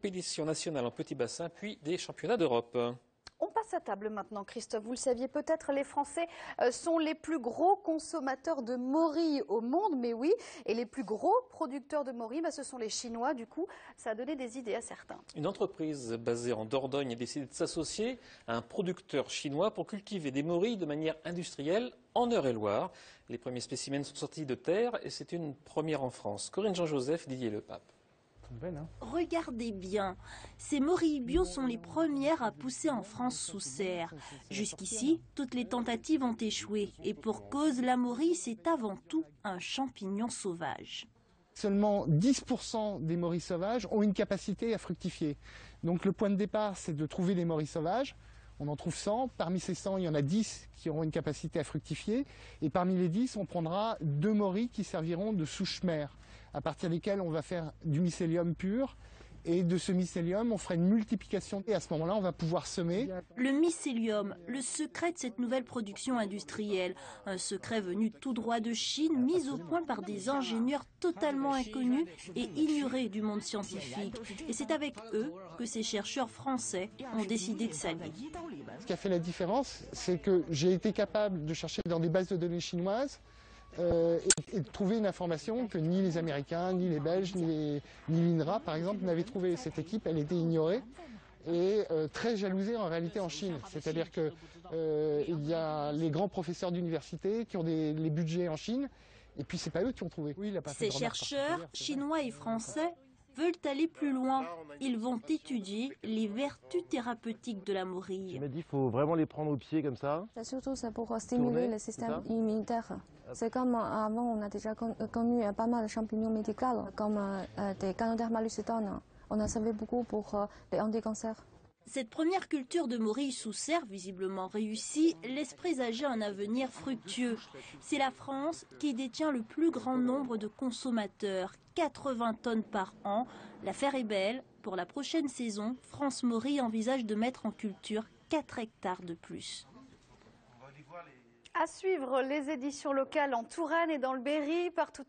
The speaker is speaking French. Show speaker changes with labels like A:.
A: compétitions nationales en petit bassin, puis des championnats d'Europe.
B: On passe à table maintenant, Christophe. Vous le saviez peut-être, les Français sont les plus gros consommateurs de morilles au monde, mais oui. Et les plus gros producteurs de morilles, ce sont les Chinois. Du coup, ça a donné des idées à certains.
A: Une entreprise basée en Dordogne a décidé de s'associer à un producteur chinois pour cultiver des morilles de manière industrielle en Eure-et-Loire. Les premiers spécimens sont sortis de terre et c'est une première en France. Corinne Jean-Joseph, Didier Lepape.
C: Regardez bien, ces morilles bio sont les premières à pousser en France sous serre. Jusqu'ici, toutes les tentatives ont échoué et pour cause, la morille c'est avant tout un champignon sauvage.
D: Seulement 10% des morilles sauvages ont une capacité à fructifier. Donc le point de départ, c'est de trouver des morilles sauvages. On en trouve 100. Parmi ces 100, il y en a 10 qui auront une capacité à fructifier. Et parmi les 10, on prendra 2 morilles qui serviront de souche mère, à partir desquelles on va faire du mycélium pur. Et de ce mycélium, on fera une multiplication. Et à ce moment-là, on va pouvoir semer.
C: Le mycélium, le secret de cette nouvelle production industrielle. Un secret venu tout droit de Chine, mis au point par des ingénieurs totalement inconnus et ignorés du monde scientifique. Et c'est avec eux que ces chercheurs français ont décidé de s'allier.
D: Ce qui a fait la différence, c'est que j'ai été capable de chercher dans des bases de données chinoises et de trouver une information que ni les Américains, ni les Belges, ni l'INRA, par exemple, n'avaient trouvé. Cette équipe, elle était ignorée et très jalousée en réalité en Chine. C'est-à-dire qu'il y a les grands professeurs d'université qui ont les budgets en Chine, et puis c'est pas eux qui ont trouvé. Oui,
C: ces chercheurs, chinois et français, veulent aller plus loin. Ils vont étudier les vertus thérapeutiques de la morille.
E: Tu m'as dit qu'il faut vraiment les prendre au pied comme ça.
F: Surtout, c'est pour stimuler le système immunitaire. C'est comme avant, on a déjà connu pas mal de champignons médicaux, comme des Ganoderma lucidum. On en savait beaucoup pour les anticancers.
C: Cette première culture de morilles sous serre, visiblement réussie, laisse présager un avenir fructueux. C'est la France qui détient le plus grand nombre de consommateurs, 80 tonnes par an. L'affaire est belle. Pour la prochaine saison, France Morilles envisage de mettre en culture 4 hectares de plus.
B: À suivre les éditions locales en Touraine et dans le Berry, partout